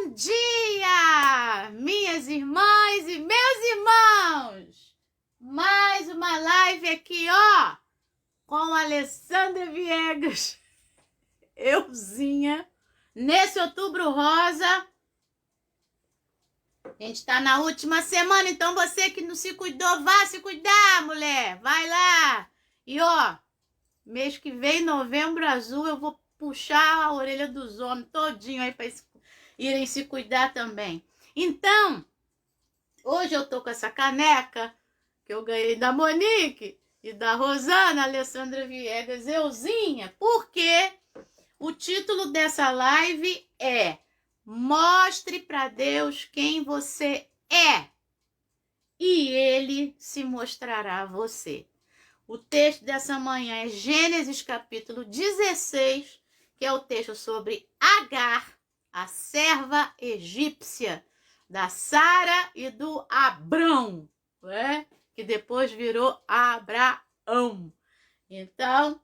Bom dia, minhas irmãs e meus irmãos! Mais uma live aqui, ó, com a Alessandra Viegas, euzinha, nesse Outubro Rosa. A gente tá na última semana, então você que não se cuidou, vá se cuidar, mulher! Vai lá! E ó, mês que vem, Novembro Azul, eu vou puxar a orelha dos homens todinho aí para irem se cuidar também. Então, hoje eu tô com essa caneca que eu ganhei da Monique e da Rosana, Alessandra Viegas, euzinha, porque o título dessa live é Mostre para Deus quem você é e Ele se mostrará a você. O texto dessa manhã é Gênesis capítulo 16, que é o texto sobre Agar, a serva egípcia da Sara e do Abrão, né? Que depois virou Abraão. Então,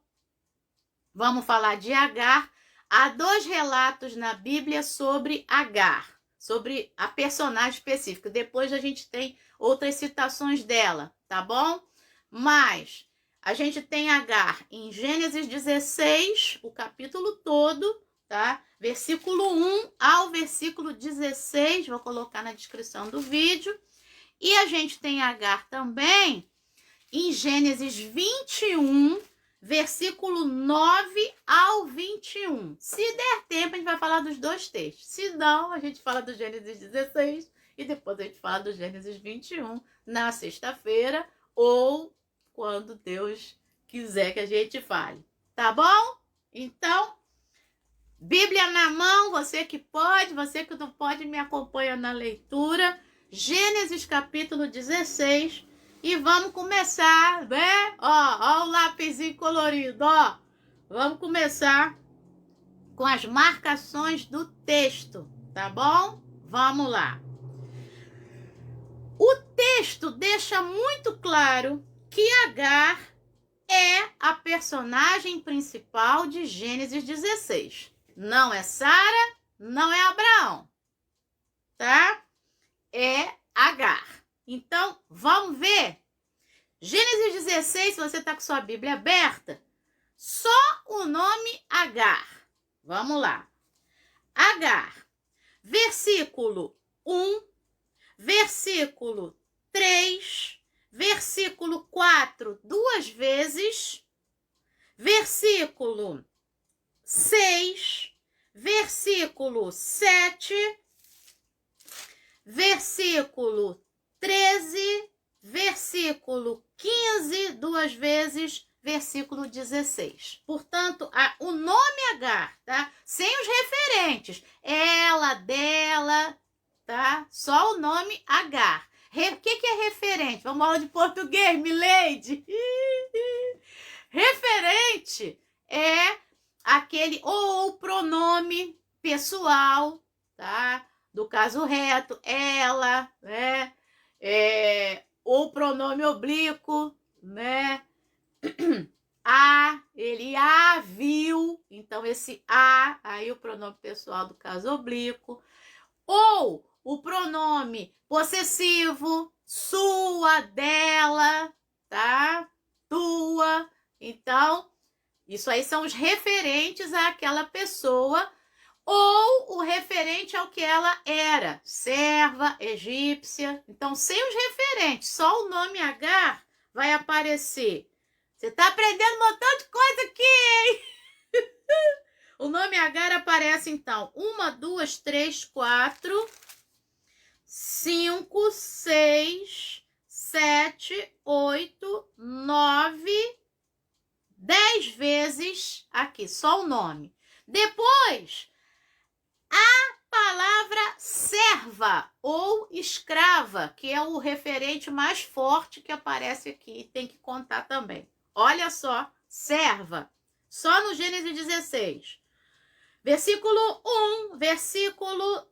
vamos falar de Agar. Há 2 relatos na Bíblia sobre Agar, sobre a personagem específica. Depois a gente tem outras citações dela, tá bom? Mas a gente tem Agar em Gênesis 16, o capítulo todo, tá? Versículo 1 ao versículo 16, vou colocar na descrição do vídeo. E a gente tem Agar também em Gênesis 21, versículo 9 ao 21. Se der tempo, a gente vai falar dos 2 textos. Se não, a gente fala do Gênesis 16 e depois a gente fala do Gênesis 21 na sexta-feira ou quando Deus quiser que a gente fale. Tá bom? Então, Bíblia na mão, você que pode, você que não pode, me acompanha na leitura. Gênesis capítulo 16. E vamos começar, né? Ó o lápisinho colorido, ó. Vamos começar com as marcações do texto, tá bom? Vamos lá. O texto deixa muito claro que Agar é a personagem principal de Gênesis 16. Não é Sara, não é Abraão, tá? É Agar. Então, vamos ver. Gênesis 16, se você está com sua Bíblia aberta, só o nome Agar. Vamos lá. Agar, versículo 1, versículo 3, versículo 4, 2 vezes, versículo 6, versículo 7, versículo 13, versículo 15, 2 vezes, versículo 16. Portanto, o nome Agar, tá? Sem os referentes. Ela, dela, tá? Só o nome Agar. O que é referente? Vamos aula de português, milady? Referente é aquele ou pronome pessoal, tá? Do caso reto, ela, né? Ou pronome oblíquo, né? Ele a viu, então esse a, aí o pronome pessoal do caso oblíquo. Ou o pronome possessivo, sua, dela, tá? Tua. Então, isso aí são os referentes àquela pessoa ou o referente ao que ela era, serva, egípcia. Então, sem os referentes, só o nome Agar vai aparecer. Você tá aprendendo um montão de coisa aqui, hein? O nome Agar aparece, então, 1, 2, 3, 4, 5, 6, 7, 8, 9, 10 vezes aqui, só o nome. Depois, a palavra serva ou escrava, que é o referente mais forte que aparece aqui, tem que contar também. Olha só, serva, só no Gênesis 16. Versículo 1, versículo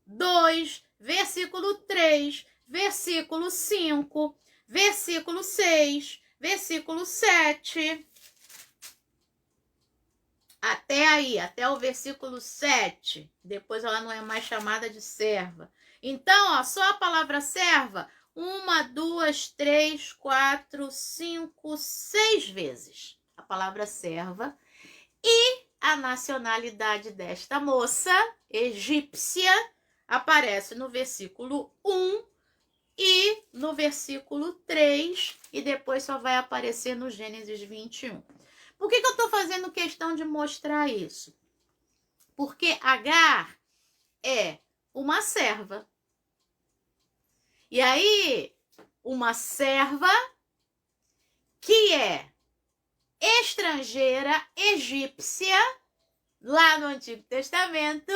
2, versículo 3, versículo 5, versículo 6, versículo 7, Até aí, até o versículo 7. Depois ela não é mais chamada de serva. Então, ó, só a palavra serva, 1, 2, 3, 4, 5, 6 vezes. A palavra serva. E a nacionalidade desta moça, egípcia, aparece no versículo 1 e no versículo 3. E depois só vai aparecer no Gênesis 21. Por que eu estou fazendo questão de mostrar isso? Porque Agar é uma serva. E aí, uma serva que é estrangeira, egípcia, lá no Antigo Testamento.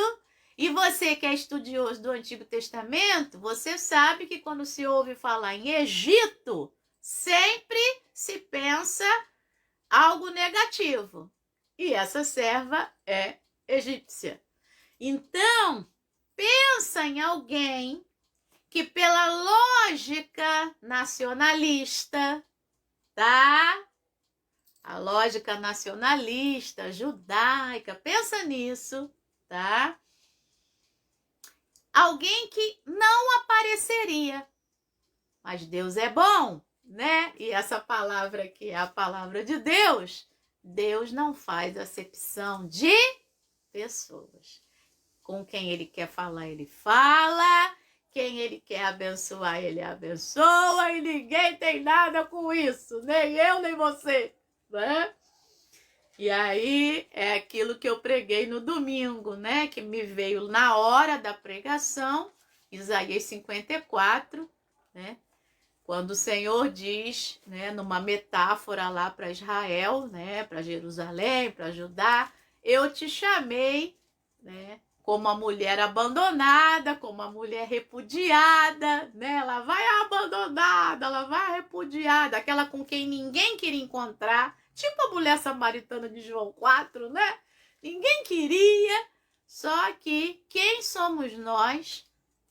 E você que é estudioso do Antigo Testamento, você sabe que quando se ouve falar em Egito, sempre se pensa algo negativo. E essa serva é egípcia. Então, pensa em alguém que pela lógica nacionalista, tá? A lógica nacionalista, judaica, pensa nisso, tá? Alguém que não apareceria. Mas Deus é bom, né? E essa palavra aqui é a palavra de Deus. Deus não faz acepção de pessoas. Com quem ele quer falar, ele fala. Quem ele quer abençoar, ele abençoa. E ninguém tem nada com isso. Nem eu, nem você. Né? E aí é aquilo que eu preguei no domingo, né? Que me veio na hora da pregação. Isaías 54, né? Quando o Senhor diz, né, numa metáfora lá para Israel, né, para Jerusalém, para Judá, eu te chamei, né, como uma mulher abandonada, como uma mulher repudiada, né? Ela vai abandonada, ela vai repudiada, aquela com quem ninguém queria encontrar, tipo a mulher samaritana de João 4, né? Ninguém queria, só que quem somos nós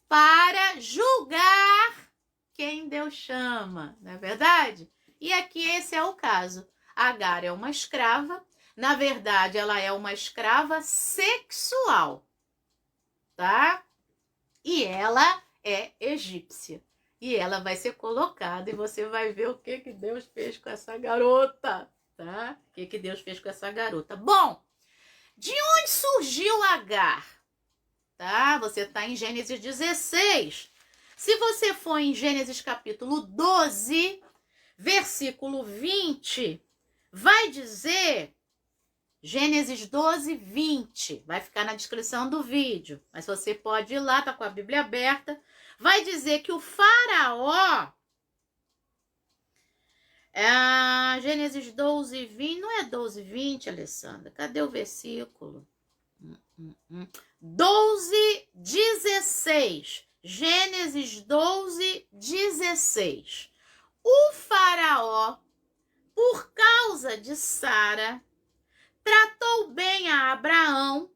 para julgar quem Deus chama, não é verdade? E aqui esse é o caso. Agar é uma escrava, na verdade ela é uma escrava sexual, tá? E ela é egípcia. E ela vai ser colocada e você vai ver o que Deus fez com essa garota, tá? O que Deus fez com essa garota. Bom, de onde surgiu Agar? Tá? Você está em Gênesis 16. Se você for em Gênesis capítulo 12, versículo 20, vai dizer, Gênesis 12, 20, vai ficar na descrição do vídeo, mas você pode ir lá, tá com a Bíblia aberta, vai dizer que o faraó, Gênesis 12, 20, não é 12, 20, Alessandra, cadê o versículo? 12, 16. Gênesis 12, 16. O faraó, por causa de Sara, tratou bem a Abrão,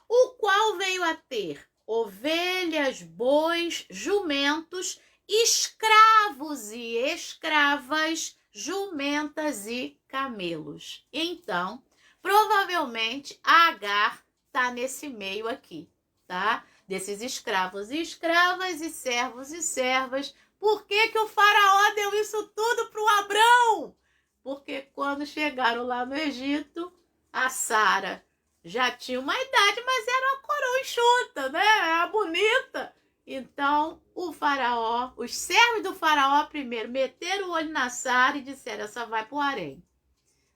o qual veio a ter ovelhas, bois, jumentos, escravos e escravas, jumentas e camelos. Então, provavelmente, a Agar está nesse meio aqui, tá? Desses escravos e escravas e servos e servas. Por que o faraó deu isso tudo para o Abrão? Porque quando chegaram lá no Egito, a Sara já tinha uma idade, mas era uma coroa enxuta, né? Era bonita. Então, o faraó, os servos do faraó primeiro meteram o olho na Sara e disseram, essa vai para o harém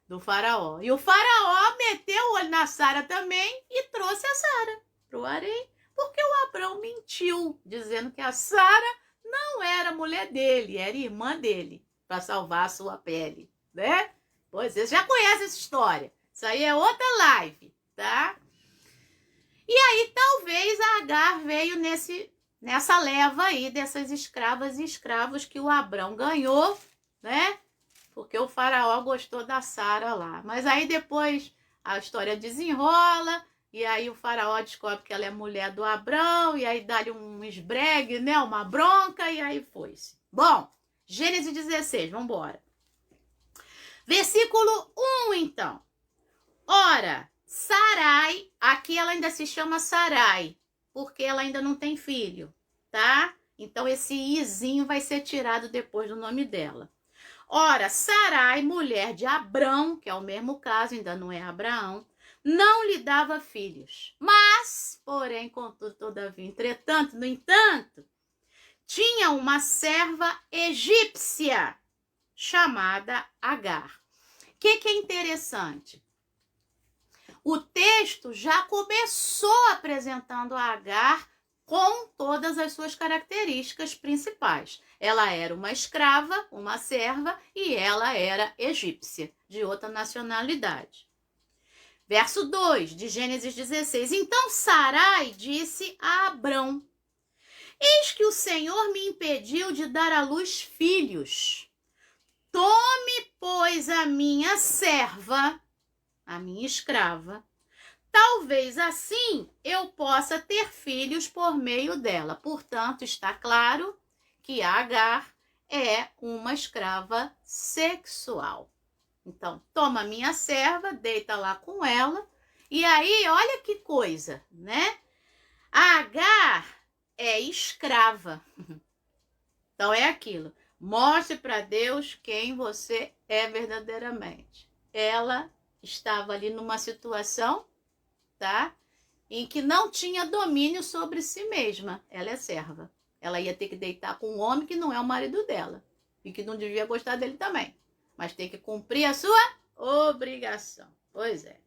do faraó. E o faraó meteu o olho na Sara também e trouxe a Sara para o harém, porque o Abrão mentiu, dizendo que a Sara não era mulher dele, era irmã dele, para salvar a sua pele, né? Pois você já conhece essa história. Isso aí é outra live, tá? E aí talvez a Agar veio nessa leva aí dessas escravas e escravos que o Abrão ganhou, né? Porque o faraó gostou da Sara lá. Mas aí depois a história desenrola e aí o faraó descobre que ela é mulher do Abrão e aí dá-lhe um esbregue, né? Uma bronca e aí foi-se. Bom, Gênesis 16, vamos embora. Versículo 1, então. Ora, Sarai, aqui ela ainda se chama Sarai, porque ela ainda não tem filho, tá? Então esse izinho vai ser tirado depois do nome dela. Ora, Sarai, mulher de Abrão, que é o mesmo caso, ainda não é Abraão, não lhe dava filhos. Mas, porém, contudo, todavia, entretanto, no entanto, tinha uma serva egípcia chamada Agar. O que é interessante? O texto já começou apresentando a Agar com todas as suas características principais. Ela era uma escrava, uma serva, e ela era egípcia, de outra nacionalidade. Verso 2 de Gênesis 16. Então Sarai disse a Abrão: eis que o Senhor me impediu de dar à luz filhos. Tome, pois, a minha serva, a minha escrava, talvez assim eu possa ter filhos por meio dela. Portanto, está claro que Agar é uma escrava sexual. Então, toma minha serva, deita lá com ela. E aí, olha que coisa, né? A Agar é escrava. Então, é aquilo. Mostre para Deus quem você é verdadeiramente. Ela estava ali numa situação, tá? Em que não tinha domínio sobre si mesma. Ela é serva. Ela ia ter que deitar com um homem que não é o marido dela. E que não devia gostar dele também. Mas tem que cumprir a sua obrigação. Pois é.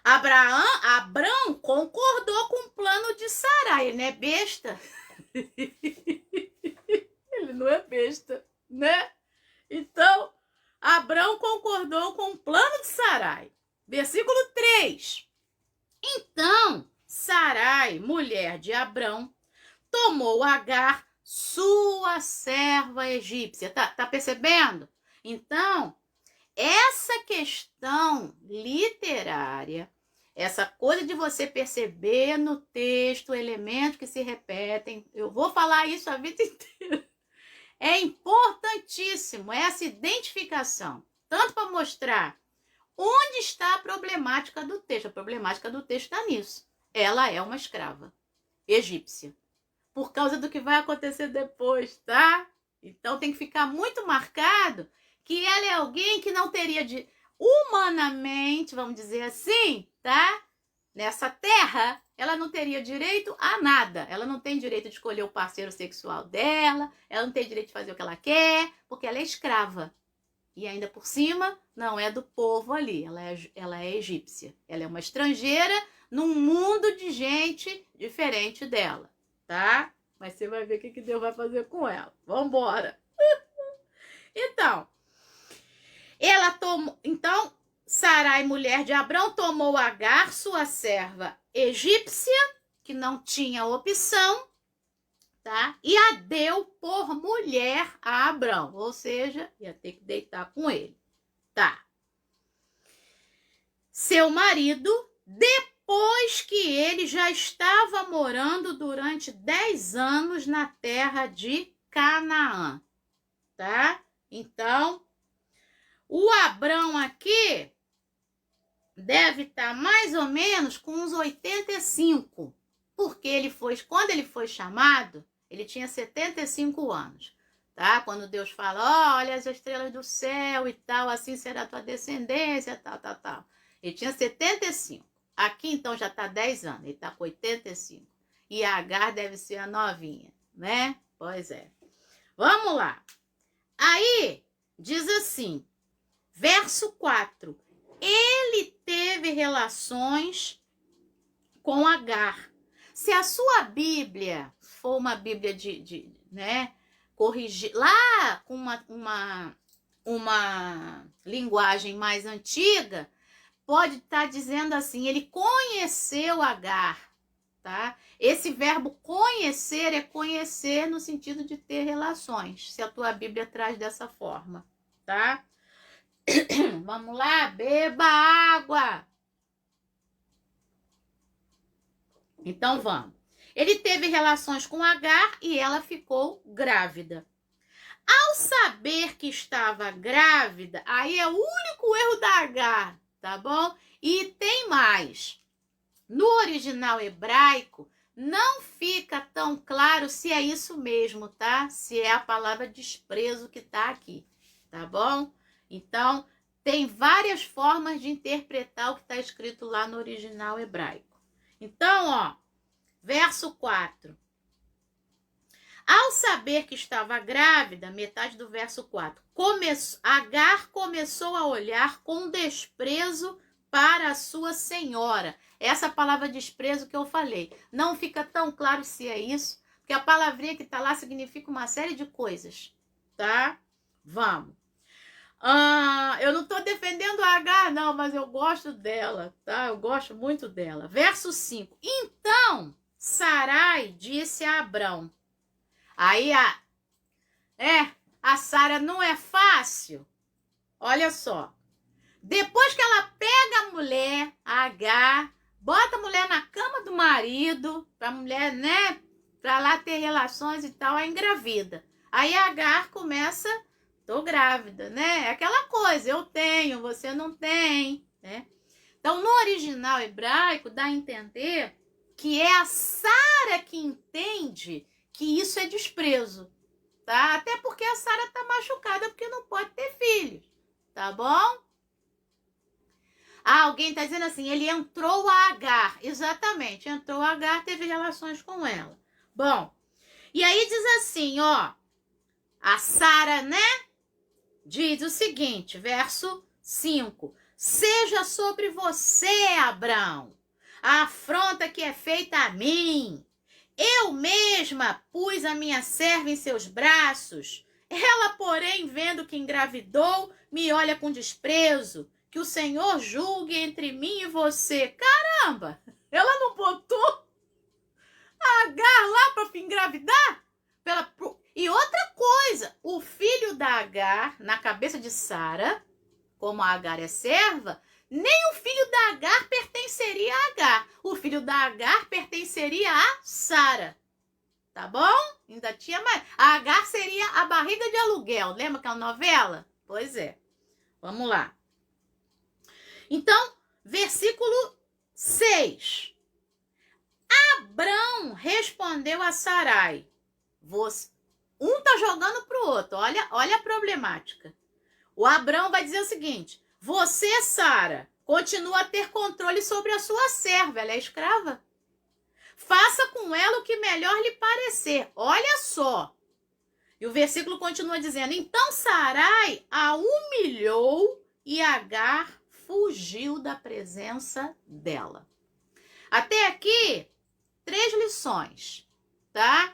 Abrão concordou com o plano de Sarai. Ele não é besta. Ele não é besta, né? Então, Abrão concordou com o plano de Sarai. Versículo 3. Então, Sarai, mulher de Abrão, tomou Agar, sua serva egípcia. Tá percebendo? Então, essa questão literária, essa coisa de você perceber no texto elementos que se repetem, eu vou falar isso a vida inteira, é importantíssimo essa identificação, tanto para mostrar onde está a problemática do texto. A problemática do texto está nisso. Ela é uma escrava egípcia, por causa do que vai acontecer depois, tá? Então tem que ficar muito marcado que ela é alguém que não teria de, humanamente, vamos dizer assim, tá? Nessa terra, ela não teria direito a nada. Ela não tem direito de escolher o parceiro sexual dela, ela não tem direito de fazer o que ela quer, porque ela é escrava. E ainda por cima, não é do povo ali, ela é egípcia. Ela é uma estrangeira num mundo de gente diferente dela, tá? Mas você vai ver o que Deus vai fazer com ela. Vambora! Então, Sarai, mulher de Abrão, tomou Agar, sua serva egípcia, que não tinha opção, tá? E a deu por mulher a Abrão, ou seja, ia ter que deitar com ele, tá? Seu marido, depois que ele já estava morando durante 10 anos na terra de Canaã, tá? Então, o Abrão aqui deve estar mais ou menos com uns 85, porque quando ele foi chamado, ele tinha 75 anos, tá? Quando Deus fala, olha as estrelas do céu e tal, assim será a tua descendência, tal. Ele tinha 75. Aqui, então, já está 10 anos, ele está com 85. E a Agar deve ser a novinha, né? Pois é. Vamos lá. Aí, diz assim, verso 4. Ele teve relações com Agar. Se a sua Bíblia for uma Bíblia né, corrigir, lá com uma linguagem mais antiga, pode estar dizendo assim, ele conheceu Agar, tá? Esse verbo conhecer é conhecer no sentido de ter relações, se a tua Bíblia traz dessa forma, tá? Vamos lá, beba água. Então vamos. Ele teve relações com Agar e ela ficou grávida. Ao saber que estava grávida, aí é o único erro da Agar, tá bom? E tem mais. No original hebraico, não fica tão claro se é isso mesmo, tá? Se é a palavra desprezo que tá aqui, tá bom? Então, tem várias formas de interpretar o que está escrito lá no original hebraico. Então, ó, verso 4. Ao saber que estava grávida, metade do verso 4, Agar começou a olhar com desprezo para a sua senhora. Essa palavra desprezo que eu falei. Não fica tão claro se é isso, porque a palavrinha que está lá significa uma série de coisas, tá? Vamos. Eu não estou defendendo a Agar, não, mas eu gosto dela, tá? Eu gosto muito dela. Verso 5. Então, Sarai disse a Abrão. Aí a Sara não é fácil. Olha só. Depois que ela pega a mulher, a Agar, bota a mulher na cama do marido, pra mulher, né, pra lá ter relações e tal, é engravida. Aí a Agar começa, tô grávida, né? É aquela coisa, eu tenho, você não tem, né? Então, no original hebraico, dá a entender que é a Sara que entende que isso é desprezo, tá? Até porque a Sara tá machucada porque não pode ter filhos, tá bom? Alguém tá dizendo assim, ele entrou a Agar. Exatamente, entrou a Agar, teve relações com ela. Bom, e aí diz assim, ó, a Sara, né? Diz o seguinte, verso 5. Seja sobre você, Abrão, a afronta que é feita a mim. Eu mesma pus a minha serva em seus braços. Ela, porém, vendo que engravidou, me olha com desprezo. Que o Senhor julgue entre mim e você. Caramba! Ela não botou a Agar lá para engravidar? E outra coisa, o filho da Agar, na cabeça de Sara, como a Agar é serva, nem o filho da Agar pertenceria a Agar. O filho da Agar pertenceria a Sara. Tá bom? Ainda tinha mais. A Agar seria a barriga de aluguel. Lembra aquela novela? Pois é. Vamos lá. Então, versículo 6. Abrão respondeu a Sarai. Um tá jogando pro outro. Olha a problemática. O Abrão vai dizer o seguinte: você, Sara, continua a ter controle sobre a sua serva, ela é escrava. Faça com ela o que melhor lhe parecer. Olha só. E o versículo continua dizendo: então Sarai a humilhou e Agar fugiu da presença dela. Até aqui, 3 lições, tá?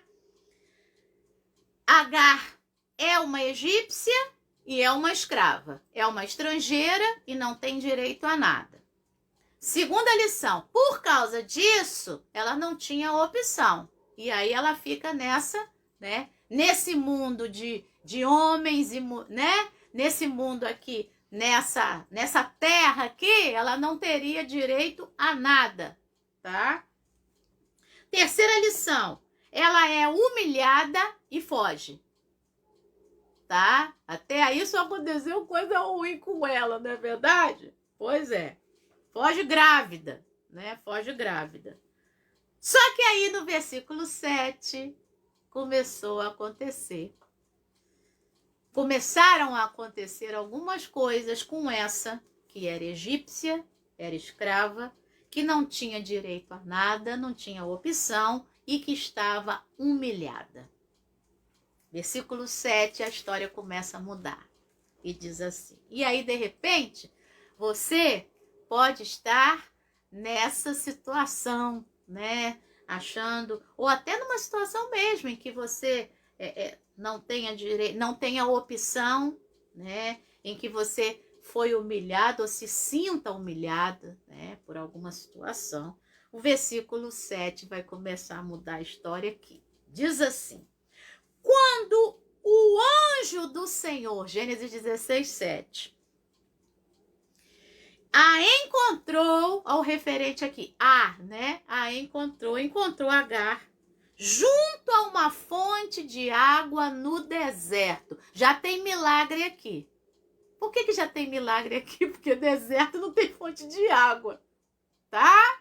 Agar é uma egípcia e é uma escrava. É uma estrangeira e não tem direito a nada. Segunda lição, por causa disso, ela não tinha opção. E aí ela fica nessa, né? Nesse mundo de homens, né? Nesse mundo aqui, nessa terra aqui, ela não teria direito a nada, tá? Terceira lição, ela é humilhada e foge. Tá? Até aí só aconteceu coisa ruim com ela, não é verdade? Pois é. Foge grávida, né? Foge grávida. Só que aí no versículo 7 começou a acontecer. Começaram a acontecer algumas coisas com essa, que era egípcia, era escrava, que não tinha direito a nada, não tinha opção e que estava humilhada. Versículo 7, a história começa a mudar. E diz assim, e aí de repente, você pode estar nessa situação, né? Achando, ou até numa situação mesmo em que você não tenha direito, não tenha opção, né? Em que você foi humilhado ou se sinta humilhado, né? Por alguma situação. O versículo 7 vai começar a mudar a história aqui. Diz assim, quando o anjo do Senhor, Gênesis 16, 7, a encontrou, ao referente aqui, né? Encontrou Agar junto a uma fonte de água no deserto. Já tem milagre aqui, Por que já tem milagre aqui? Porque deserto não tem fonte de água, tá?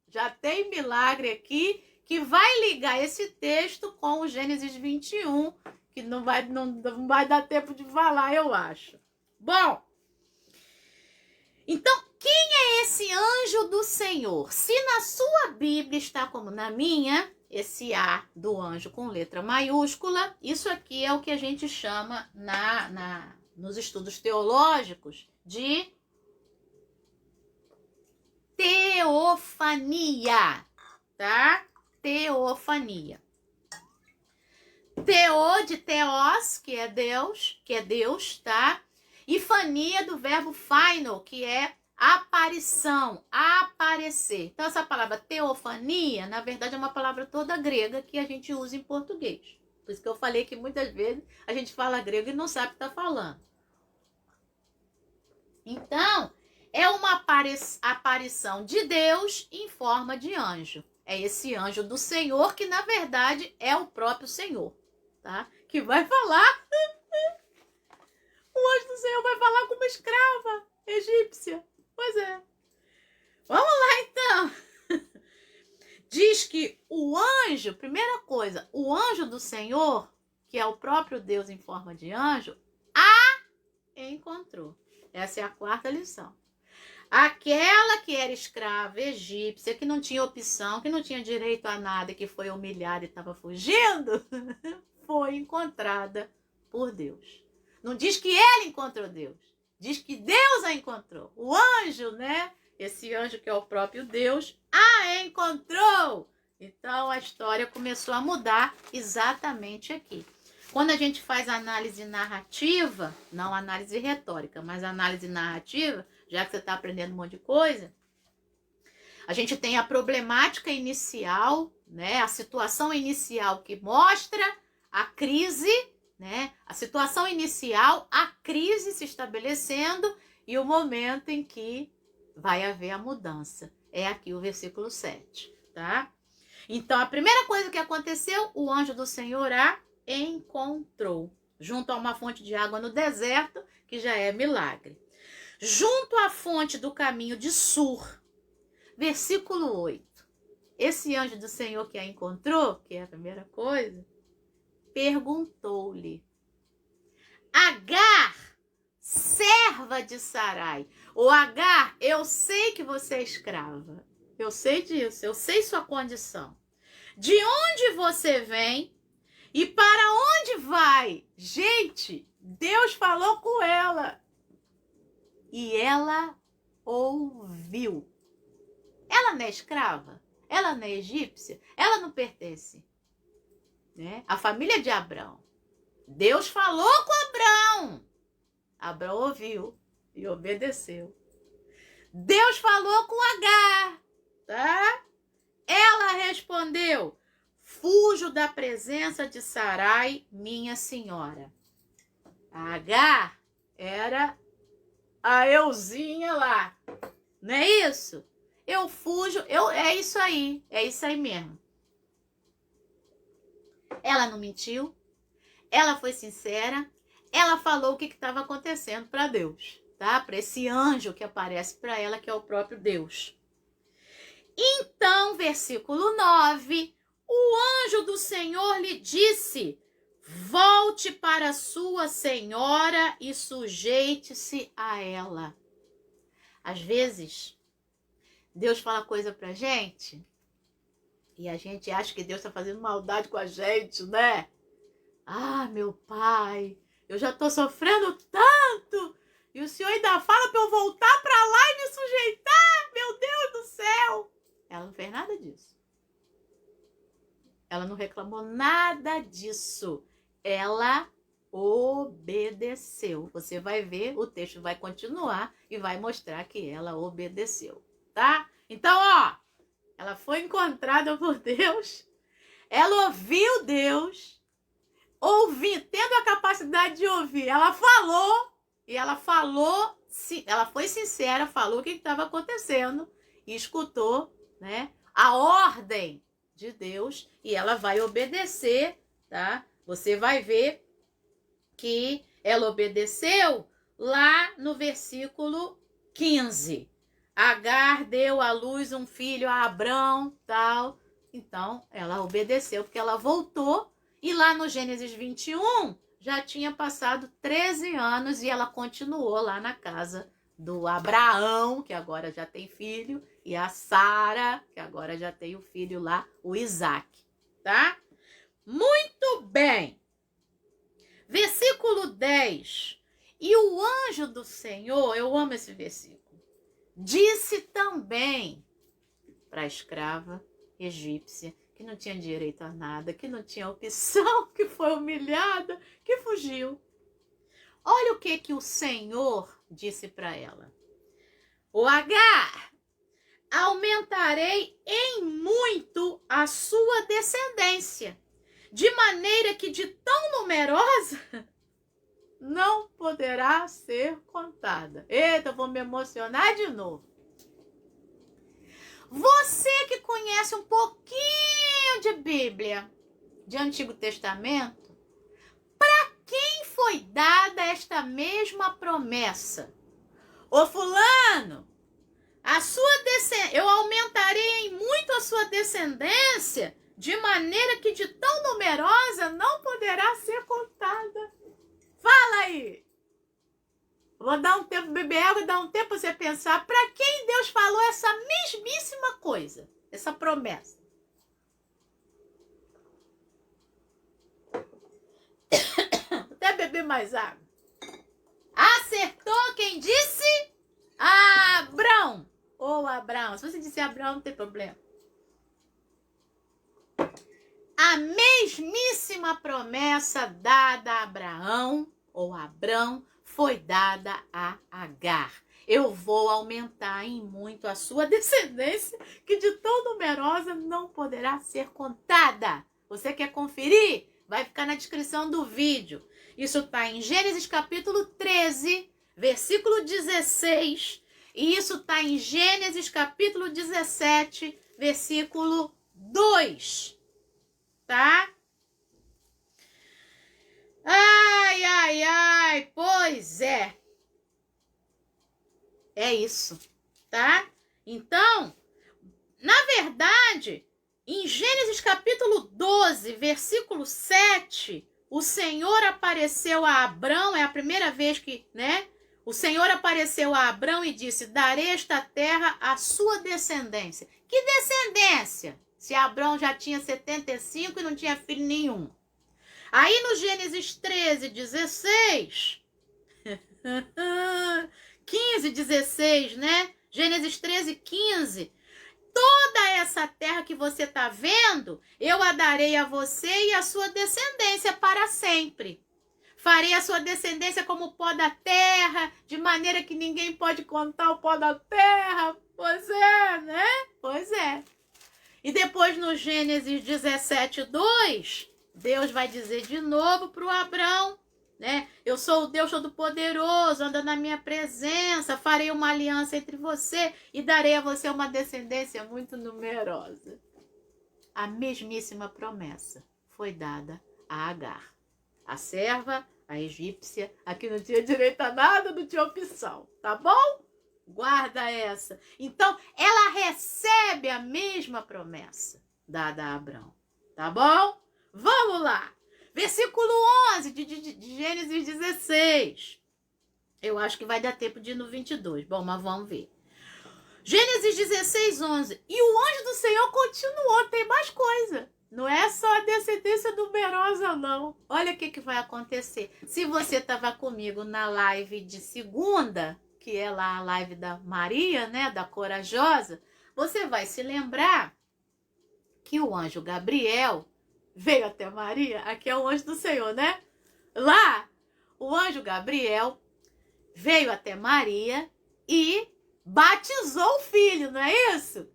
Já tem milagre aqui que vai ligar esse texto com o Gênesis 21, que não vai dar tempo de falar, eu acho. Bom, então, quem é esse anjo do Senhor? Se na sua Bíblia está como na minha, esse A do anjo com letra maiúscula, isso aqui é o que a gente chama nos estudos teológicos de teofania, tá? Teofania. Teo de teos, que é Deus, tá? E fania do verbo final, que é aparição, aparecer. Então, essa palavra teofania, na verdade, é uma palavra toda grega que a gente usa em português. Por isso que eu falei que muitas vezes a gente fala grego e não sabe o que está falando. Então, é uma aparição de Deus em forma de anjo. É esse anjo do Senhor que, na verdade, é o próprio Senhor, tá? Que vai falar... O anjo do Senhor vai falar com uma escrava egípcia. Pois é. Vamos lá, então. Diz que o anjo, primeira coisa, o anjo do Senhor, que é o próprio Deus em forma de anjo, a encontrou. Essa é a quarta lição. Aquela que era escrava egípcia, que não tinha opção, que não tinha direito a nada, que foi humilhada e estava fugindo, foi encontrada por Deus. Não diz que ele encontrou Deus, diz que Deus a encontrou. O anjo, né? Esse anjo que é o próprio Deus, a encontrou. Então a história começou a mudar exatamente aqui. Quando a gente faz análise narrativa, não análise retórica, mas análise narrativa, já que você está aprendendo um monte de coisa, a gente tem a problemática inicial, né? A situação inicial que mostra a crise, né? A situação inicial, a crise se estabelecendo e o momento em que vai haver a mudança. É aqui o versículo 7, tá? Então, a primeira coisa que aconteceu, o anjo do Senhor a encontrou, junto a uma fonte de água no deserto, que já é milagre. Junto à fonte do caminho de Sur, versículo 8. Esse anjo do Senhor que a encontrou, que é a primeira coisa, perguntou-lhe: Agar, serva de Sarai. Ô Agar, eu sei que você é escrava. Eu sei disso, eu sei sua condição. De onde você vem e para onde vai? Gente, Deus falou com ela. E ela ouviu. Ela não é escrava? Ela não é egípcia? Ela não pertence, né? A família de Abrão. Deus falou com Abrão. Abrão ouviu e obedeceu. Deus falou com Agar, tá? Ela respondeu: fujo da presença de Sarai, minha senhora. A Agar era a euzinha lá. Não é isso? Eu fujo, é isso aí mesmo. Ela não mentiu, ela foi sincera, ela falou o que estava acontecendo para Deus, tá? Para esse anjo que aparece para ela, que é o próprio Deus. Então, versículo 9, o anjo do Senhor lhe disse: volte para sua senhora e sujeite-se a ela. Às vezes, Deus fala coisa pra gente e a gente acha que Deus está fazendo maldade com a gente, né? Ah, meu pai, eu já tô sofrendo tanto e o Senhor ainda fala para eu voltar para lá e me sujeitar, meu Deus do céu. Ela não fez nada disso. Ela não reclamou nada disso. Ela obedeceu. Você vai ver, o texto vai continuar e vai mostrar que ela obedeceu, tá? Então, ó, ela foi encontrada por Deus, ela ouviu Deus, tendo a capacidade de ouvir, ela falou, e ela foi sincera, falou o que estava acontecendo e escutou, né, a ordem de Deus, e ela vai obedecer, tá? Você vai ver que ela obedeceu lá no versículo 15. Agar deu à luz um filho a Abrão, tal. Então, ela obedeceu, porque ela voltou. E lá no Gênesis 21, já tinha passado 13 anos e ela continuou lá na casa do Abraão, que agora já tem filho, e a Sara, que agora já tem o filho lá, o Isaac, tá? Muito bem. Versículo 10. E o anjo do Senhor, eu amo esse versículo, disse também para a escrava egípcia, que não tinha direito a nada, que não tinha opção, que foi humilhada, que fugiu. Olha o que o Senhor disse para ela. O Agar, aumentarei em muito a sua descendência, de maneira que de tão numerosa não poderá ser contada. Eita, eu vou me emocionar de novo. Você que conhece um pouquinho de Bíblia, de Antigo Testamento, para quem foi dada esta mesma promessa? Ô fulano, a sua eu aumentarei em muito a sua descendência, de maneira que de tão numerosa não poderá ser contada. Fala aí. Vou dar um tempo, beber água, dar um tempo para você pensar para quem Deus falou essa mesmíssima coisa, essa promessa. Até beber mais água. Acertou quem disse? Abrão. Ou Abraão. Se você disser Abraão, não tem problema. A mesmíssima promessa dada a Abraão, ou Abrão, foi dada a Agar. Eu vou aumentar em muito a sua descendência, que de tão numerosa não poderá ser contada. Você quer conferir? Vai ficar na descrição do vídeo. Isso está em Gênesis capítulo 13, versículo 16. E isso está em Gênesis capítulo 17, versículo 2. Tá? Ai, ai, ai, pois é. É isso, tá? Então, na verdade, em Gênesis capítulo 12, versículo 7, o Senhor apareceu a Abrão, é a primeira vez que, né? O Senhor apareceu a Abrão e disse, darei esta terra à sua descendência. Que descendência? Se Abrão já tinha 75 e não tinha filho nenhum. Aí no Gênesis 13, 16, 15, 16, né? Gênesis 13, 15. Toda essa terra que você está vendo, eu a darei a você e a sua descendência para sempre. Farei a sua descendência como o pó da terra, de maneira que ninguém pode contar o pó da terra. Pois é, né? Pois é. E depois no Gênesis 17, 2, Deus vai dizer de novo para o Abrão, né? Eu sou o Deus Todo-Poderoso, anda na minha presença, farei uma aliança entre você e darei a você uma descendência muito numerosa. A mesmíssima promessa foi dada a Agar, a serva, a egípcia, a que não tinha direito a nada, não tinha opção, tá bom? Guarda essa. Então, ela recebe a mesma promessa dada a Abrão, tá bom? Vamos lá. Versículo 11 de Gênesis 16. Eu acho que vai dar tempo de ir no 22. Bom, mas vamos ver. Gênesis 16, 11. E o anjo do Senhor continuou. Tem mais coisa. Não é só a descendência numerosa, não. Olha o que vai acontecer. Se você estava comigo na live de segunda, que é lá a live da Maria, né, da Corajosa, você vai se lembrar que o anjo Gabriel veio até Maria. Aqui é o anjo do Senhor, né? Lá, o anjo Gabriel veio até Maria e batizou o filho, não é isso?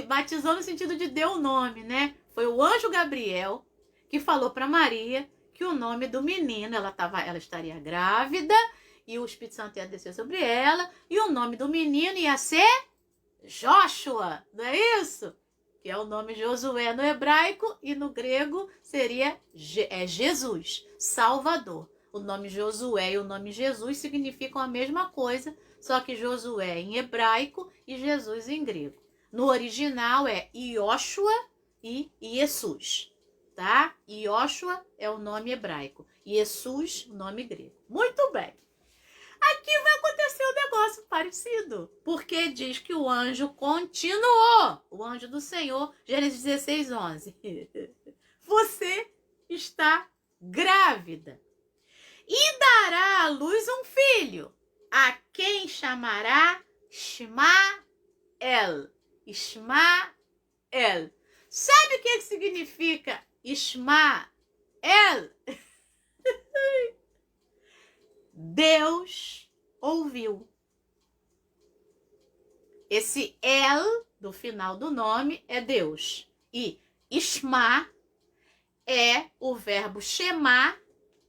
Batizou no sentido de deu o nome, né? Foi o anjo Gabriel que falou para Maria que o nome do menino, ela estaria grávida e o Espírito Santo ia descer sobre ela e o nome do menino ia ser Joshua, não é isso? Que é o nome Josué no hebraico e no grego seria Jesus, Salvador. o nome Josué e o nome Jesus significam a mesma coisa, só que Josué em hebraico e Jesus em grego. No original é Yoshua e Jesus, tá? Yoshua é o nome hebraico, Jesus, o nome grego. Muito bem. Aqui vai acontecer um negócio parecido, porque diz que o anjo continuou, o anjo do Senhor, Gênesis 16, 11. Você está grávida e dará à luz um filho, a quem chamará Ismael. Ismael. Sabe o que significa Ismael? Deus ouviu. Esse El do final do nome é Deus. E Isma é o verbo shema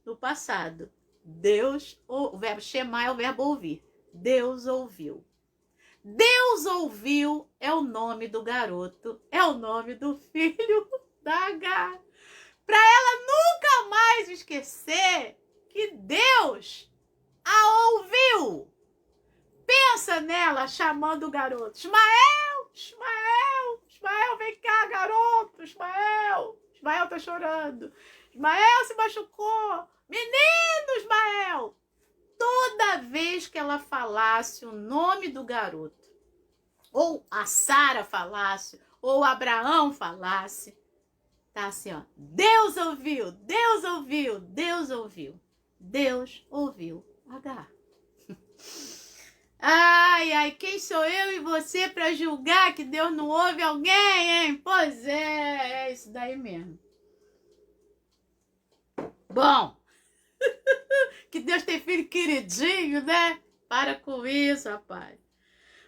no passado. Deus, o verbo shema é o verbo ouvir. Deus ouviu. Deus ouviu é o nome do garoto, é o nome do filho da Agar. Para ela nunca mais esquecer que Deus a ouviu. Pensa nela chamando o garoto. Ismael, Ismael, Ismael, vem cá, garoto. Ismael, Ismael tá chorando. Ismael se machucou. Menino Ismael. Toda vez que ela falasse o nome do garoto, ou a Sara falasse, ou Abraão falasse, tá assim, ó. Deus ouviu, Deus ouviu, Deus ouviu. Deus ouviu Agar. Ai, ai, quem sou eu e você para julgar que Deus não ouve alguém, hein? Pois é isso daí mesmo. Bom, que Deus tem filho queridinho, né? Para com isso, rapaz.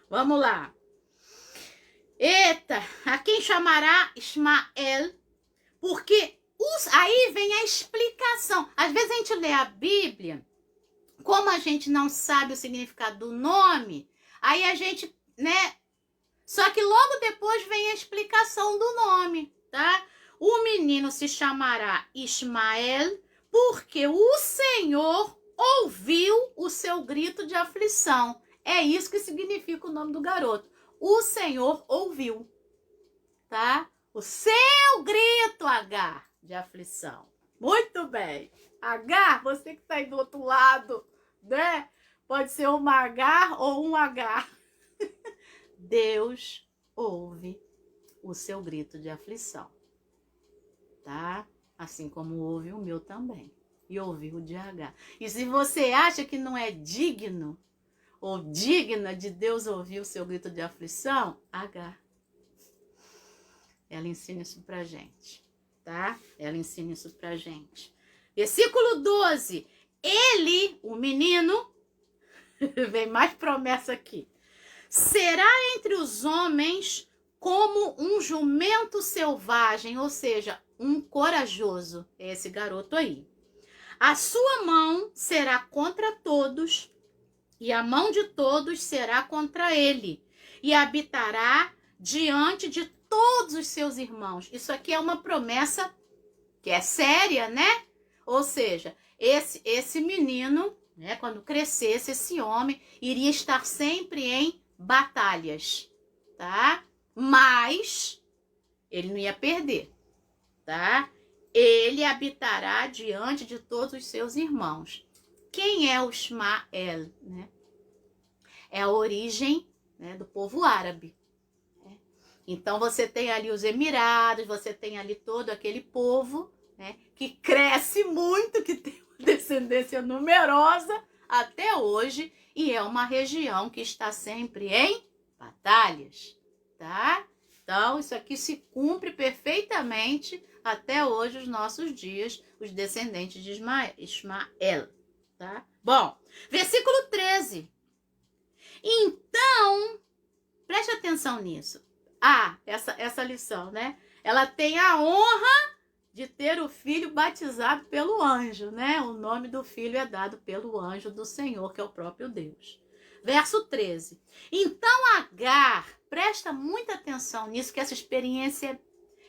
Vamos lá. Eita, a quem chamará Ismael? Porque aí vem a explicação. Às vezes a gente lê a Bíblia, como a gente não sabe o significado do nome, aí a gente, né? Só que logo depois vem a explicação do nome, tá? O menino se chamará Ismael porque o Senhor ouviu o seu grito de aflição. É isso que significa o nome do garoto. O Senhor ouviu, tá? O seu grito, Agar, de aflição. Muito bem. Agar, você que está aí do outro lado, né? Pode ser uma Agar ou um Agar. Deus ouve o seu grito de aflição, tá? Assim como ouve o meu também. E ouviu o de Agar. E se você acha que não é digno ou digna de Deus ouvir o seu grito de aflição, Agar. Ela ensina isso pra gente, tá? Ela ensina isso pra gente. Versículo 12. Ele, o menino, vem mais promessa aqui. Será entre os homens como um jumento selvagem, ou seja, um corajoso. É esse garoto aí. A sua mão será contra todos, e a mão de todos será contra ele, e habitará diante de todos os seus irmãos. Isso aqui é uma promessa que é séria, né? Ou seja, esse menino, né, quando crescesse, esse homem iria estar sempre em batalhas, tá? Mas ele não ia perder, tá? Ele habitará diante de todos os seus irmãos. Quem é o Ismael, né? É a origem, né, do povo árabe. Né? Então você tem ali os Emirados, você tem ali todo aquele povo, né, que cresce muito, que tem uma descendência numerosa até hoje, e é uma região que está sempre em batalhas, tá? Então isso aqui se cumpre perfeitamente até hoje, os nossos dias, os descendentes de Ismael, tá? Bom, versículo 13. Então, preste atenção nisso. Essa lição, né? Ela tem a honra de ter o filho batizado pelo anjo, né? O nome do filho é dado pelo anjo do Senhor, que é o próprio Deus. Verso 13. Então Agar, presta muita atenção nisso, que essa experiência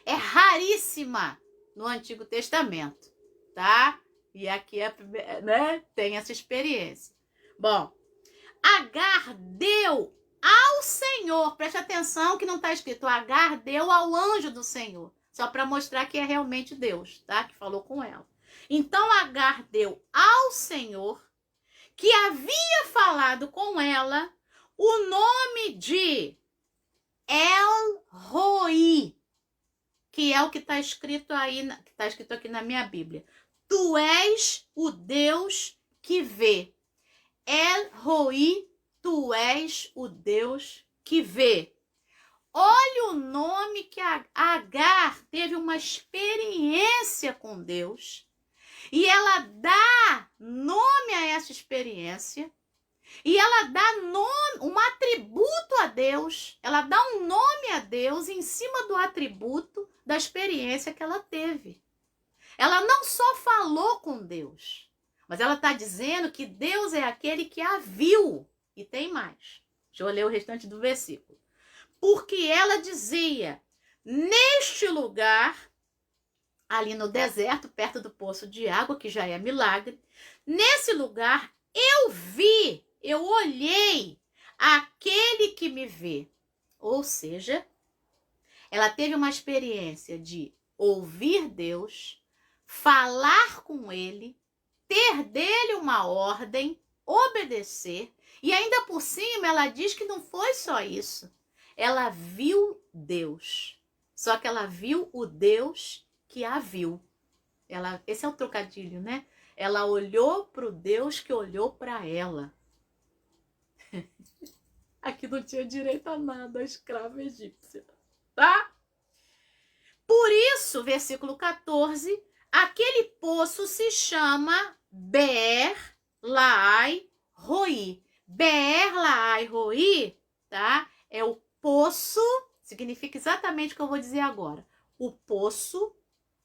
é raríssima no Antigo Testamento, tá? E aqui né, tem essa experiência. Bom, Agar deu ao Senhor, preste atenção que não está escrito, Agar deu ao anjo do Senhor, só para mostrar que é realmente Deus, tá? Que falou com ela. Então Agar deu ao Senhor, que havia falado com ela, o nome de El-Roi, que é o que está escrito aí, que está escrito aqui na minha Bíblia. Tu és o Deus que vê. El-Roi, tu és o Deus que vê. Olha o nome que Agar teve uma experiência com Deus. E ela dá nome a essa experiência. E ela dá um atributo a Deus. Ela dá um nome a Deus em cima do atributo da experiência que ela teve. Ela não só falou com Deus, mas ela está dizendo que Deus é aquele que a viu. E tem mais. Deixa eu ler o restante do versículo. Porque ela dizia, neste lugar, ali no deserto, perto do poço de água, que já é milagre, nesse lugar eu olhei aquele que me vê. Ou seja, ela teve uma experiência de ouvir Deus, falar com ele, ter dele uma ordem, obedecer, e ainda por cima ela diz que não foi só isso. Ela viu Deus, só que ela viu o Deus que a viu. Esse é o trocadilho, né? Ela olhou para o Deus que olhou para ela. Aqui não tinha direito a nada, a escrava egípcia, tá? Por isso, versículo 14, aquele poço se chama Beer Laai Roi. Beer Laai Roi, tá? É o poço, significa exatamente o que eu vou dizer agora. O poço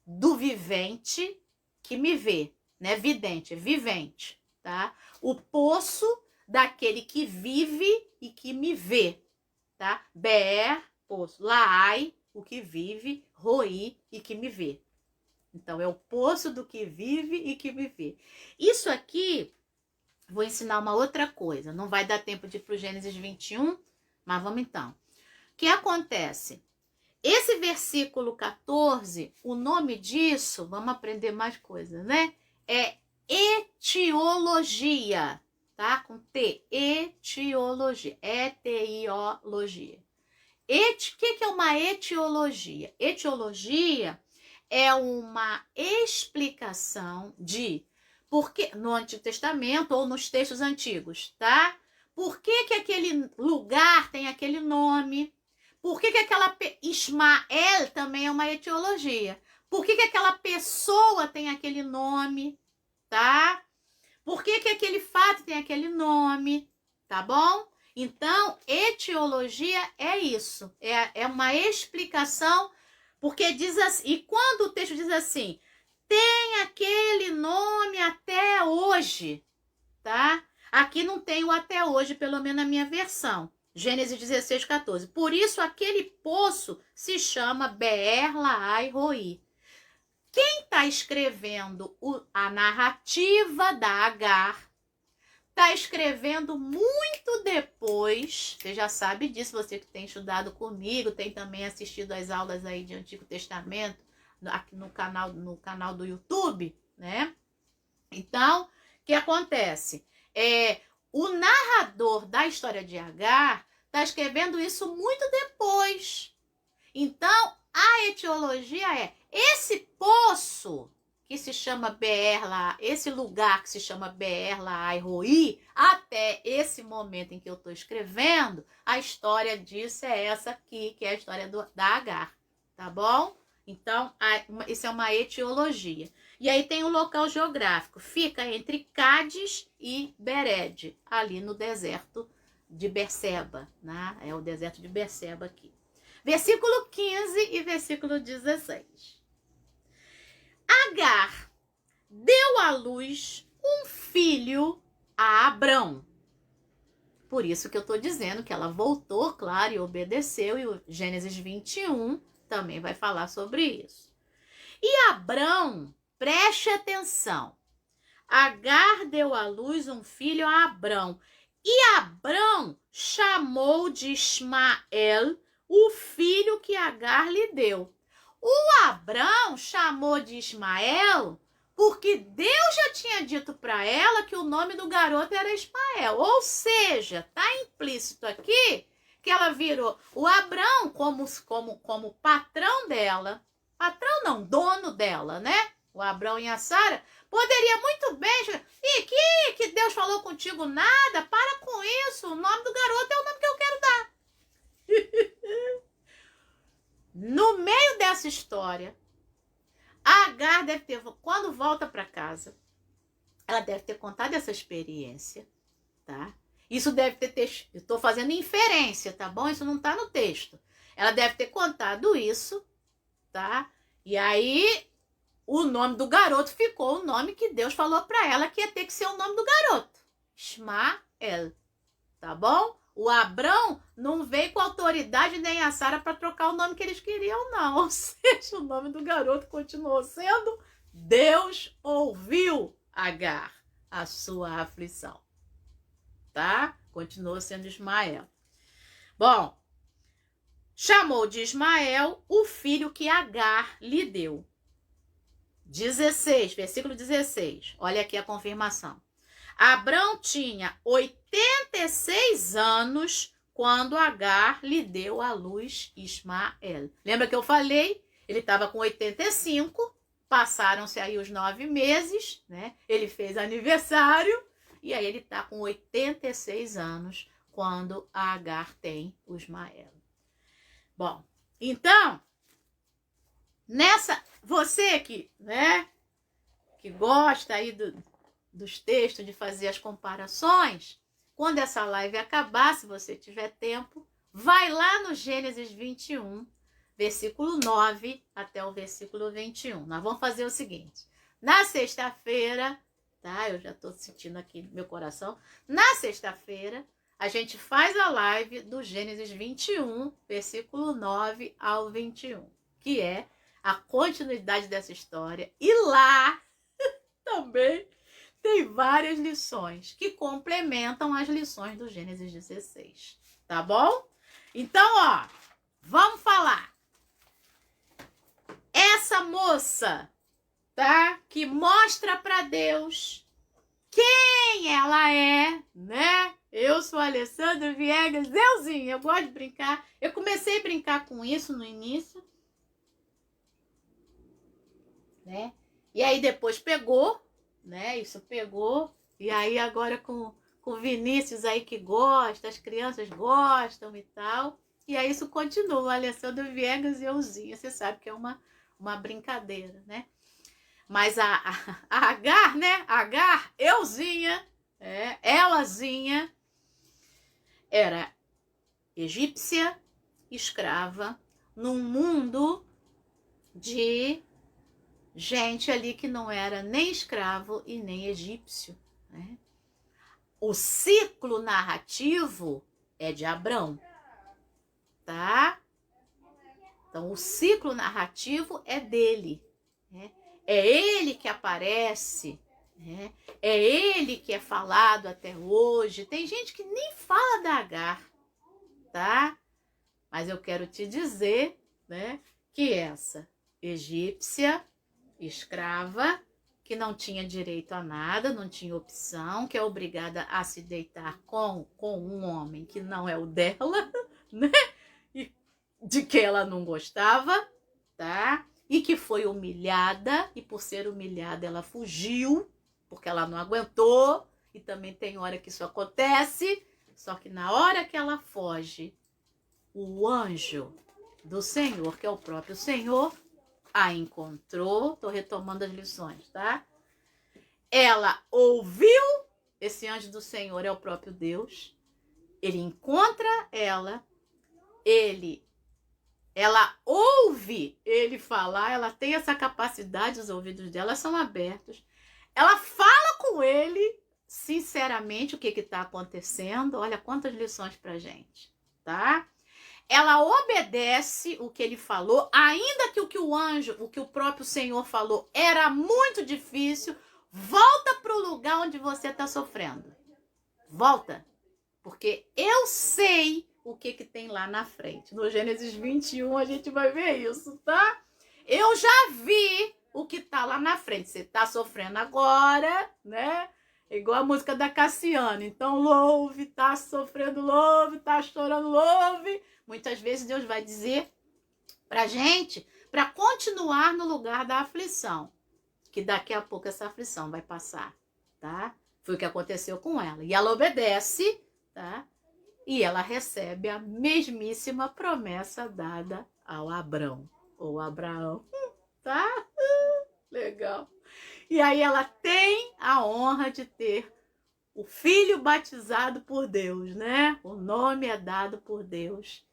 do vivente que me vê, né? Vidente, vivente, tá? O poço daquele que vive e que me vê, tá? Beer, poço. Laai, o que vive, Roi e que me vê. Então, é o poço do que vive e que me vê. Isso aqui, vou ensinar uma outra coisa. Não vai dar tempo de ir para o Gênesis 21, mas vamos então. O que acontece? Esse versículo 14, o nome disso, vamos aprender mais coisas, né? É etiologia, tá? Com T, etiologia, etiologia. O que é uma etiologia? Etiologia é uma explicação de porque no Antigo Testamento ou nos textos antigos, tá? Por que aquele lugar tem aquele nome? Por que aquela Ismael também é uma etiologia? Por que aquela pessoa tem aquele nome, tá? Por que aquele fato tem aquele nome, tá bom? Então, etiologia é isso, é uma explicação, porque diz assim, e quando o texto diz assim, tem aquele nome até hoje, tá? Aqui não tem o até hoje, pelo menos na minha versão. Gênesis 16, 14. Por isso, aquele poço se chama Beer Laai Roi. Quem está escrevendo a narrativa da Agar está escrevendo muito depois, você já sabe disso, você que tem estudado comigo, tem também assistido às aulas aí de Antigo Testamento, aqui no canal do YouTube, né? Então, o que acontece? O narrador da história de Agar está escrevendo isso muito depois. Então, a etiologia é esse poço que se chama Beer, esse lugar que se chama Beer Laai Roi, até esse momento em que eu estou escrevendo, a história disso é essa aqui, que é a história da Agar, tá bom? Então, isso é uma etiologia. E aí tem o local geográfico, fica entre Cádiz e Bered, ali no deserto de Berseba, né? É o deserto de Berseba aqui. Versículo 15 e versículo 16. Agar deu à luz um filho a Abrão. Por isso que eu estou dizendo que ela voltou, claro, e obedeceu, e o Gênesis 21 também vai falar sobre isso. E Abrão, preste atenção, Agar deu à luz um filho a Abrão. E Abrão chamou de Ismael o filho que Agar lhe deu. O Abrão chamou de Ismael porque Deus já tinha dito para ela que o nome do garoto era Ismael. Ou seja, está implícito aqui que ela virou o Abrão como patrão dela. Patrão não, dono dela, né? O Abrão e a Sara poderia muito bem... E que Deus falou contigo nada? Para com isso. O nome do garoto é o nome que eu quero dar. No meio dessa história, a Agar deve ter... Quando volta para casa, ela deve ter contado essa experiência, tá? Isso deve ter... Eu estou fazendo inferência, tá bom? Isso não está no texto. Ela deve ter contado isso, tá? E aí... O nome do garoto ficou o nome que Deus falou para ela que ia ter que ser o nome do garoto. Ismael. Tá bom? O Abrão não veio com autoridade nem a Sara para trocar o nome que eles queriam, não. Ou seja, o nome do garoto continuou sendo Deus ouviu Agar, a sua aflição. Tá? Continuou sendo Ismael. Bom, chamou de Ismael o filho que Agar lhe deu. 16, versículo 16. Olha aqui a confirmação. Abrão tinha 86 anos quando Agar lhe deu à luz Ismael. Lembra que eu falei? Ele estava com 85, passaram-se aí os 9 meses, né? Ele fez aniversário e aí ele está com 86 anos quando a Agar tem o Ismael. Bom, então, você que, né, que gosta aí dos textos, de fazer as comparações, quando essa live acabar, se você tiver tempo, vai lá no Gênesis 21, versículo 9 até o versículo 21. Nós vamos fazer o seguinte, na sexta-feira, tá? Eu já estou sentindo aqui no meu coração. Na sexta-feira, a gente faz a live do Gênesis 21, versículo 9 ao 21, que é a continuidade dessa história. E lá também tem várias lições que complementam as lições do Gênesis 16. Tá bom? Então, ó, vamos falar. Essa moça, tá? Que mostra para Deus quem ela é, né? Eu sou a Alessandra Viegas, euzinha, eu gosto de brincar. Eu comecei a brincar com isso no início, né? E aí depois pegou, né? Isso pegou. E aí agora com o Vinícius aí que gosta, as crianças gostam e tal. E aí isso continua, Alessandra Viegas e euzinha. Você sabe que é uma brincadeira, né? Mas a Agar, né? Agar, euzinha, elazinha, era egípcia, escrava, num mundo de gente ali que não era nem escravo e nem egípcio, né? O ciclo narrativo é de Abrão, tá? Então, o ciclo narrativo é dele, né? É ele que aparece, né? É ele que é falado até hoje. Tem gente que nem fala da Agar, tá? Mas eu quero te dizer, né, que essa egípcia, escrava, que não tinha direito a nada, não tinha opção, que é obrigada a se deitar com um homem que não é o dela, né? E de que ela não gostava, tá? E que foi humilhada, e por ser humilhada ela fugiu, porque ela não aguentou, e também tem hora que isso acontece, só que na hora que ela foge, o anjo do Senhor, que é o próprio Senhor, a encontrou. Tô retomando as lições, tá? Ela ouviu, esse anjo do Senhor é o próprio Deus, ele encontra ela, ela ouve ele falar, ela tem essa capacidade, os ouvidos dela são abertos, ela fala com ele, sinceramente, o que está acontecendo. Olha quantas lições pra gente, tá? Ela obedece o que ele falou, ainda que o que o próprio Senhor falou era muito difícil, volta para o lugar onde você está sofrendo. Volta. Porque eu sei o que tem lá na frente. No Gênesis 21 a gente vai ver isso, tá? Eu já vi o que tá lá na frente. Você tá sofrendo agora, né? Igual a música da Cassiana. Então louve, tá sofrendo, louve, tá chorando, louve. Muitas vezes Deus vai dizer pra gente para continuar no lugar da aflição. Que daqui a pouco essa aflição vai passar, tá? Foi o que aconteceu com ela. E ela obedece, tá? E ela recebe a mesmíssima promessa dada ao Abrão, ou Abraão, tá? Legal. E aí ela tem a honra de ter o filho batizado por Deus, né? O nome é dado por Deus.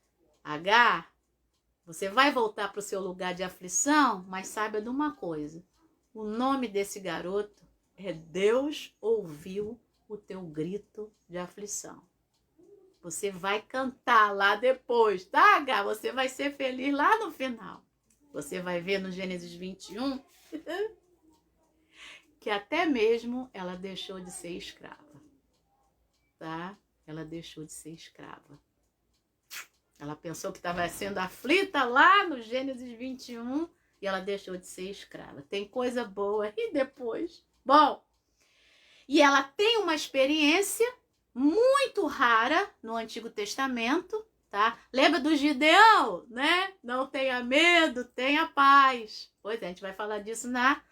Agar, você vai voltar para o seu lugar de aflição, mas saiba de uma coisa. O nome desse garoto é Deus ouviu o teu grito de aflição. Você vai cantar lá depois, tá, Gá? Você vai ser feliz lá no final. Você vai ver no Gênesis 21 que até mesmo ela deixou de ser escrava, tá? Ela deixou de ser escrava. Ela pensou que estava sendo aflita lá no Gênesis 21 e ela deixou de ser escrava. Tem coisa boa e depois. Bom, e ela tem uma experiência muito rara no Antigo Testamento, tá? Lembra do Gideão, né? Não tenha medo, tenha paz. Pois é, a gente vai falar disso na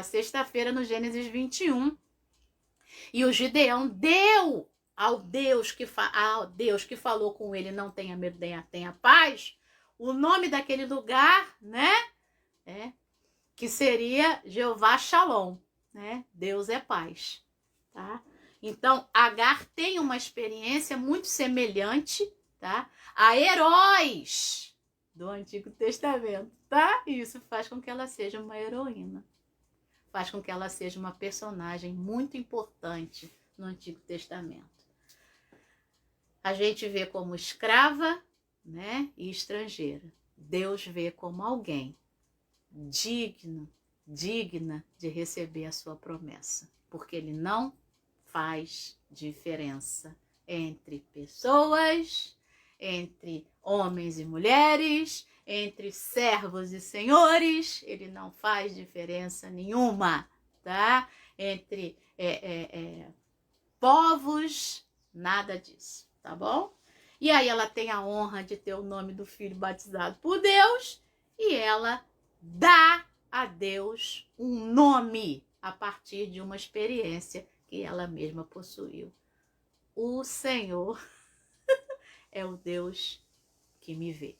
sexta-feira no Gênesis 21. E o Gideão deu ao Deus que falou com ele, não tenha medo, tenha paz, o nome daquele lugar, né? Que seria Jeová Shalom, né? Deus é paz, tá? Então, Agar tem uma experiência muito semelhante, tá? A heróis do Antigo Testamento, tá? E isso faz com que ela seja uma heroína. Faz com que ela seja uma personagem muito importante no Antigo Testamento. A gente vê como escrava, né? E estrangeira. Deus vê como alguém digna de receber a sua promessa. Porque ele não faz diferença entre pessoas, entre homens e mulheres, entre servos e senhores. Ele não faz diferença nenhuma, tá? Entre povos, nada disso, tá bom? E aí ela tem a honra de ter o nome do filho batizado por Deus e ela dá a Deus um nome a partir de uma experiência que ela mesma possuiu. O Senhor é o Deus que me vê.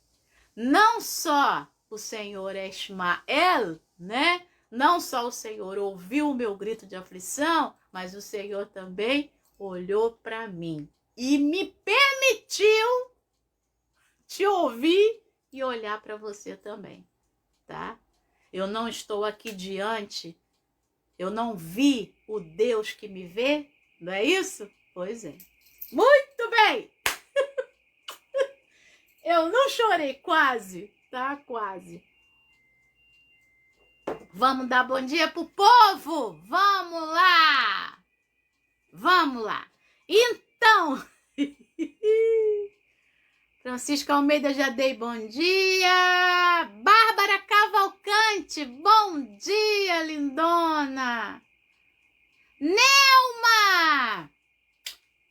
Não só o Senhor é Ishmael, né? Não só o Senhor ouviu o meu grito de aflição, mas o Senhor também olhou para mim e me permitiu te ouvir e olhar para você também, tá? Eu não estou aqui diante, eu não vi o Deus que me vê, não é isso? Pois é. Muito bem! Eu não chorei, quase, tá? Quase. Vamos dar bom dia pro povo? Vamos lá! Vamos lá! Então, Francisca Almeida, já dei bom dia. Bárbara Cavalcante, bom dia, lindona. Nelma,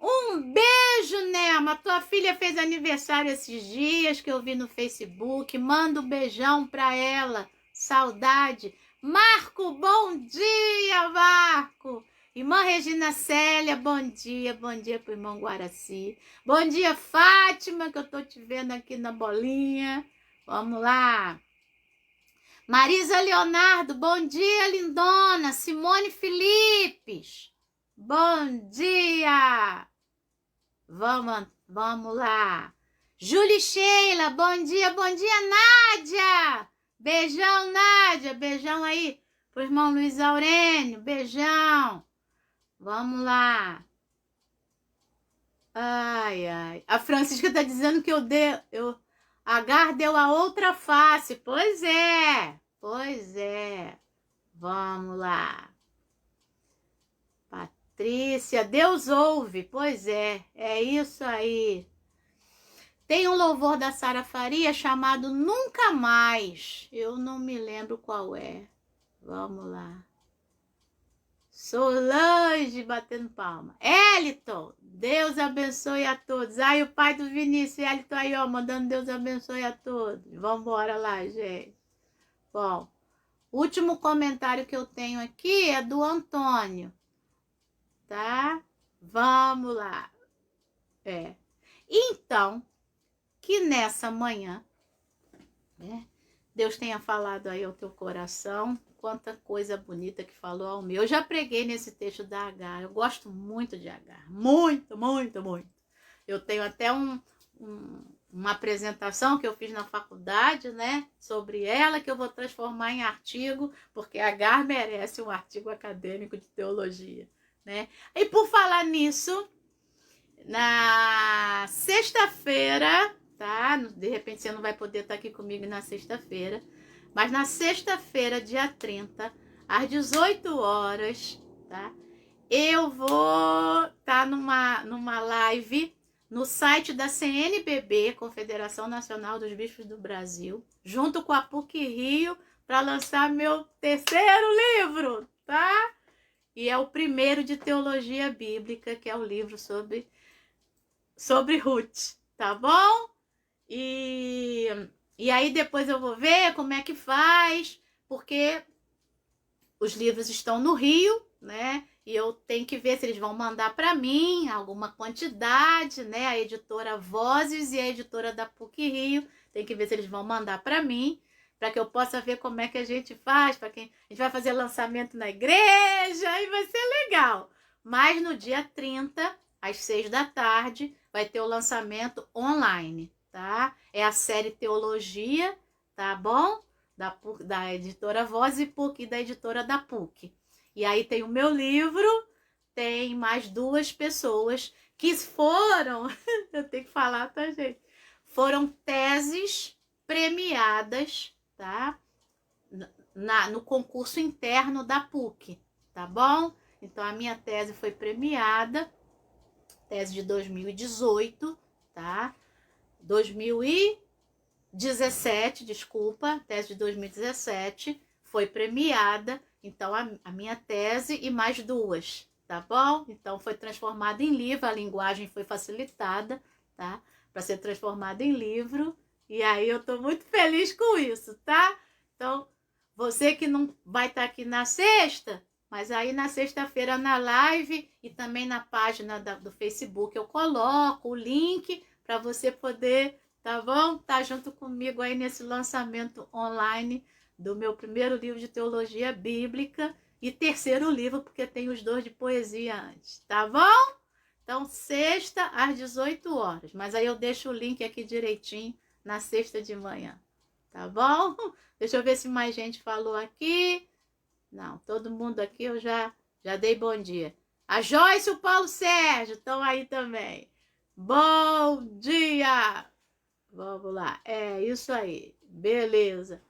um beijo, Nelma. Tua filha fez aniversário esses dias que eu vi no Facebook. Manda um beijão pra ela. Saudade. Marco, bom dia, Marco. Irmã Regina Célia, bom dia pro irmão Guaraci. Bom dia, Fátima, que eu tô te vendo aqui na bolinha. Vamos lá. Marisa Leonardo, bom dia, lindona. Simone Filipes, bom dia. Vamos lá. Júlia Sheila, bom dia, Nádia. Beijão, Nádia, beijão aí pro irmão Luiz Aurênio, beijão. Vamos lá. Ai, ai. A Francisca tá dizendo que Agar deu a outra face. Pois é. Vamos lá. Patrícia, Deus ouve. Pois é isso aí. Tem um louvor da Sara Faria chamado Nunca Mais. Eu não me lembro qual é. Vamos lá. Solange batendo palma. Eliton, Deus abençoe a todos. Ai, o pai do Vinícius, Eliton aí, ó, mandando Deus abençoe a todos. Vamos embora lá, gente. Bom, o último comentário que eu tenho aqui é do Antônio, tá? Vamos lá. Então, que nessa manhã, né, Deus tenha falado aí ao teu coração, quanta coisa bonita que falou ao meu. Eu já preguei nesse texto da Agar, eu gosto muito de Agar, muito, muito, muito. Eu tenho até uma apresentação que eu fiz na faculdade, né, sobre ela, que eu vou transformar em artigo, porque Agar merece um artigo acadêmico de teologia, né? E por falar nisso, na sexta-feira, tá? De repente você não vai poder estar aqui comigo na sexta-feira, mas na sexta-feira, dia 30, às 18 horas, tá? Eu vou estar numa live no site da CNBB, Confederação Nacional dos Bispos do Brasil, junto com a PUC-Rio, para lançar meu terceiro livro, tá? E é o primeiro de teologia bíblica, que é o livro sobre Ruth, tá bom? E aí depois eu vou ver como é que faz, porque os livros estão no Rio, né? E eu tenho que ver se eles vão mandar para mim alguma quantidade, né? A editora Vozes e a editora da PUC-Rio, tem que ver se eles vão mandar para mim, para que eu possa ver como é que a gente faz, para quem a gente vai fazer lançamento na igreja e vai ser legal. Mas no dia 30, às 6 da tarde, vai ter o lançamento online, tá? É a série Teologia, tá bom? Da editora Voz e PUC e da editora da PUC. E aí tem o meu livro, tem mais 2 pessoas que foram, eu tenho que falar, tá, gente? Foram teses premiadas, tá? No concurso interno da PUC, tá bom? Então a minha tese foi premiada, tese de 2018, tá? 2017, desculpa, tese de 2017, foi premiada, então a minha tese e mais 2, tá bom? Então foi transformada em livro, a linguagem foi facilitada, tá? Para ser transformada em livro, e aí eu tô muito feliz com isso, tá? Então, você que não vai estar aqui na sexta, mas aí na sexta-feira na live e também na página do Facebook eu coloco o link para você poder, tá bom? Tá junto comigo aí nesse lançamento online do meu primeiro livro de teologia bíblica e terceiro livro, porque tem os 2 de poesia antes, tá bom? Então, sexta às 18 horas, mas aí eu deixo o link aqui direitinho na sexta de manhã, tá bom? Deixa eu ver se mais gente falou aqui. Não, todo mundo aqui eu já dei bom dia. A Joyce e o Paulo Sérgio estão aí também. Bom dia! Vamos lá, é isso aí, beleza.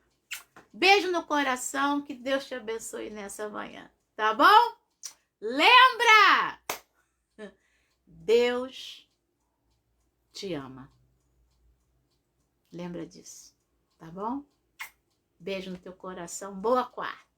Beijo no coração, que Deus te abençoe nessa manhã, tá bom? Lembra! Deus te ama. Lembra disso, tá bom? Beijo no teu coração, boa quarta.